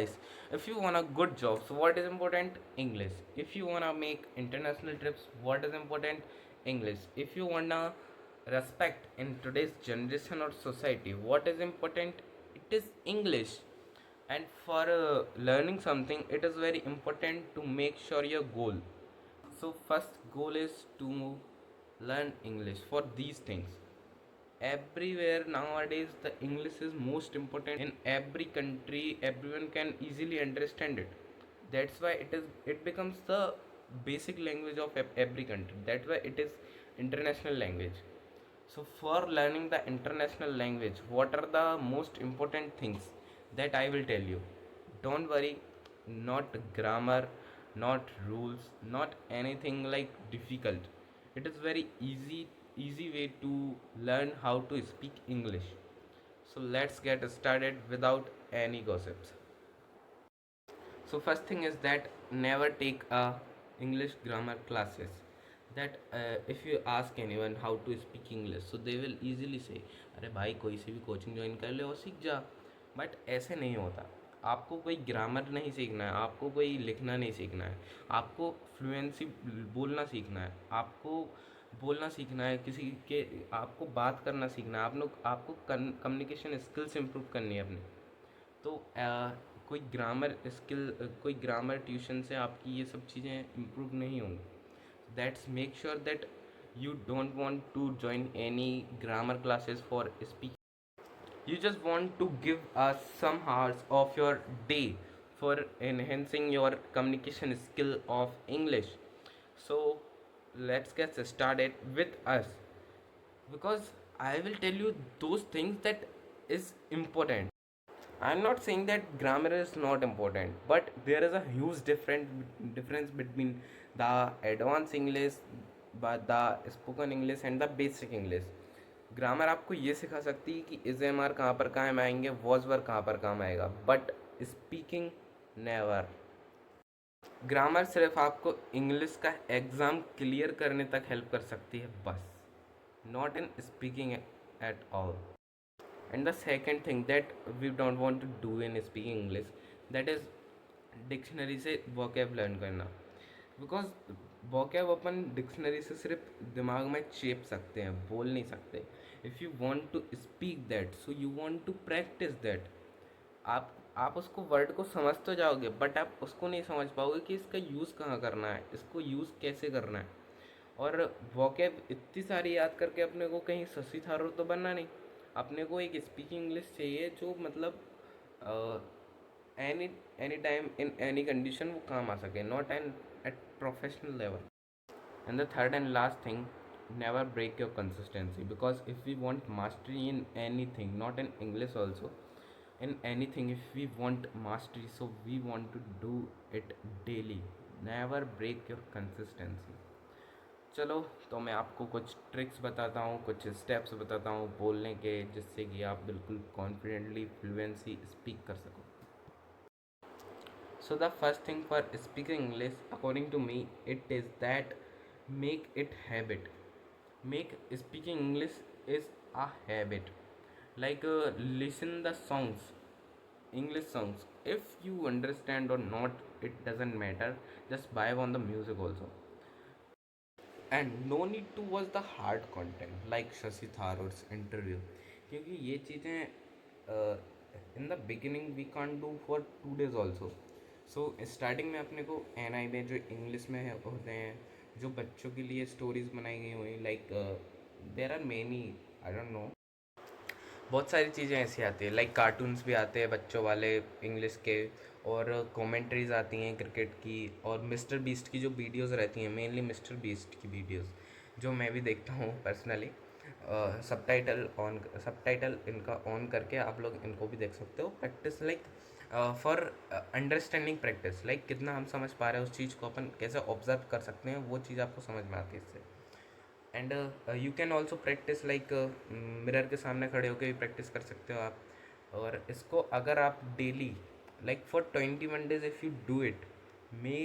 Guys, if you want a good job, so what is important? English. If you wanna make international trips, what is important? English. If you wanna respect in today's generation or society, what is important? It is English. And for learning something, it is very important to make sure your goal. So first goal is to learn English for these things. Everywhere nowadays the English is most important in every country. Everyone can easily understand it. That's why it becomes the basic language of every country. That's why it is international language. So for learning the international language, what are the most important things that I will tell you? Don't worry, not grammar, not rules, not anything like difficult. It is very easy way to learn how to speak English. So let's get started without any gossips. So first thing is that never take a English grammar classes. That if you ask anyone how to speak English, so they will easily say अरे भाई कोई सी भी coaching join कर ले और सीख जा. But ऐसे नहीं होता. आपको कोई ग्रामर नहीं सीखना है, आपको कोई लिखना नहीं सीखना है, आपको फ्लुएंसी बोलना सीखना है, आपको बोलना सीखना है, किसी के आपको बात करना सीखना है, आप लोग आपको कम्युनिकेशन स्किल्स इंप्रूव करनी है अपनी. तो कोई ग्रामर स्किल कोई ग्रामर ट्यूशन से आपकी ये सब चीज़ें इम्प्रूव नहीं होंगी. That's make sure that you don't want to join any grammar classes for speaking. You just want to give us some hours of your day for enhancing your communication skill of English. So let's get started with us, because I will tell you those things that is important. I'm not saying that grammar is not important, but there is a huge difference between the advanced English, but the spoken English and the basic English. Grammar आपको ये सिखा सकती है कि is M R कहाँ पर काम आएंगे, वॉज वर कहाँ पर काम आएगा, बट स्पीकिंग नेवर. ग्रामर सिर्फ आपको इंग्लिश का एग्ज़ाम क्लियर करने तक हेल्प कर सकती है बस, not in speaking at all. And the second thing that we don't want to do in speaking English, that is dictionary से vocab लर्न करना. बिकॉज vocab अपन डिक्शनरी से सिर्फ दिमाग में चेप सकते हैं, बोल नहीं सकते. If you want to speak that, so you want to practise that. आप उसको वर्ड को समझ तो जाओगे, बट आप उसको नहीं समझ पाओगे कि इसका यूज़ कहाँ करना है, इसको यूज़ कैसे करना है. और वॉकेब इतनी सारी याद करके अपने को कहीं शशि थारूर तो बनना नहीं. अपने को एक स्पीकिंग इंग्लिश चाहिए जो मतलब any any time in any condition वो काम आ सके, not an at professional level. And the third and last thing, never break your consistency, because if we want mastery in anything, not in English also, in anything, if we want mastery, so we want to do it daily. Never break your consistency. चलो, तो मैं आपको कुछ tricks बताता हूँ, कुछ steps बताता हूँ बोलने के, जिससे कि आप बिल्कुल कॉन्फिडेंटली फ्लुएंसी स्पीक कर सको. So the first thing for speaking English, according to me, it is that make it habit. Make speaking English is a habit. Like listen the songs, English songs. If you understand or not, it doesn't matter. Just vibe on the music also. And no need to watch the hard content like Shashi Tharoor's interview, क्योंकि ये चीज़ें in the beginning we can't do for 2 days also. So starting में अपने को N आई में जो English में होते हैं, जो बच्चों के लिए स्टोरीज बनाई गई हुई, like there are many, I don't know, बहुत सारी चीज़ें ऐसी आती है. लाइक कार्टून्स भी आते हैं बच्चों वाले इंग्लिश के, और कमेंट्रीज आती हैं क्रिकेट की, और मिस्टर बीस्ट की जो वीडियोस रहती हैं, मेनली मिस्टर बीस्ट की वीडियोस जो मैं भी देखता हूँ पर्सनली. सबटाइटल इनका ऑन करके आप लोग इनको भी देख सकते हो. Practice like for understanding practice, like कितना हम समझ पा रहे हैं उस चीज़ को, अपन कैसे ऑब्जर्व कर सकते हैं, वो चीज़ आपको समझ में आती है इससे. And you can also practice like mirror के सामने खड़े होकर भी प्रैक्टिस कर सकते हो आप. और इसको अगर आप daily like for 21 days if you do it, may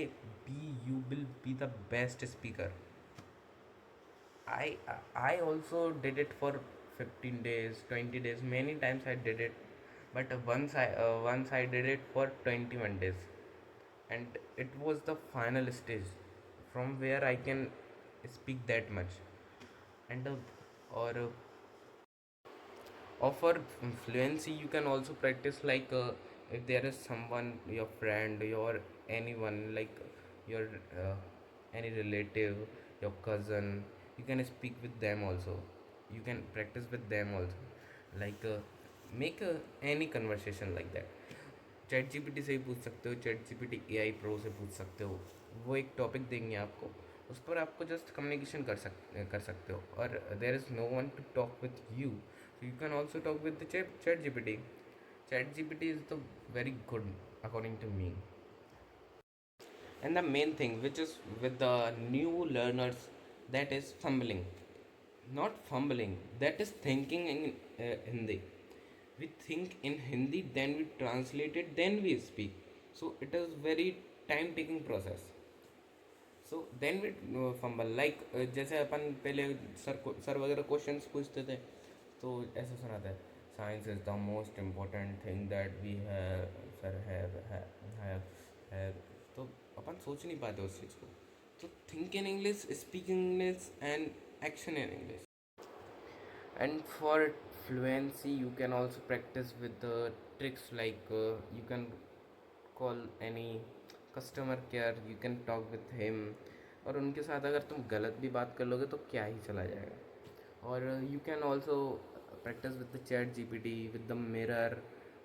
be you will be the best speaker. I also did it for 15 days, 20 days, many times I did it, but once I did it for 21 days, and it was the final stage from where I can speak that much. And or for fluency you can also practice, like if there is someone, your friend, your anyone, like your any relative, your cousin, you can speak with them also, you can practice with them also, like make any conversation like that. Chat GPT से ही पूछ सकते हो, chat GPT AI pro से पूछ सकते हो, वो एक टॉपिक देंगे आपको, उस पर आपको जस्ट कम्युनिकेशन कर सकते हो, और there is no one to talk with you, so you can also talk with the chat gpt. Chat gpt is the very good according to me. And the main thing which is with the new learners, that is fumbling, not fumbling, that is thinking in hindi. We think in hindi, then we translate it, then we speak, so it is very time taking process. So then we fumble, like जैसे अपन पहले sir वगैरह questions पूछते थे, तो ऐसा सुनाता है, science is the most important thing that we have, sir have, तो अपन सोच नहीं पाते उस चीज़ को, तो think in English, speak in English, and action in English. And for fluency you can also practice with the tricks, like you can call any customer care, you can talk with him, और उनके साथ अगर तुम गलत भी बात कर लोगे तो क्या ही चला जाएगा. और you can also practise with the ChatGPT, with the mirror,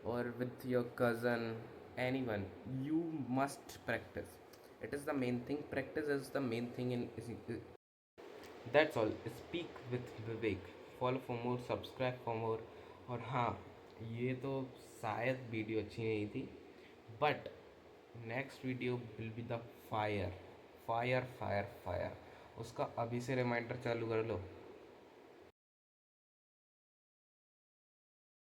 और with your cousin, any one. You must practise, it is the main thing, practice is the main thing in. That's all. Speak with Vivek. Follow for more, subscribe for more. और हाँ, ये तो शायद video अच्छी नहीं थी, but next video will be the fire, fire fire fire. उसका अभी से रिमाइंडर चालू कर लो.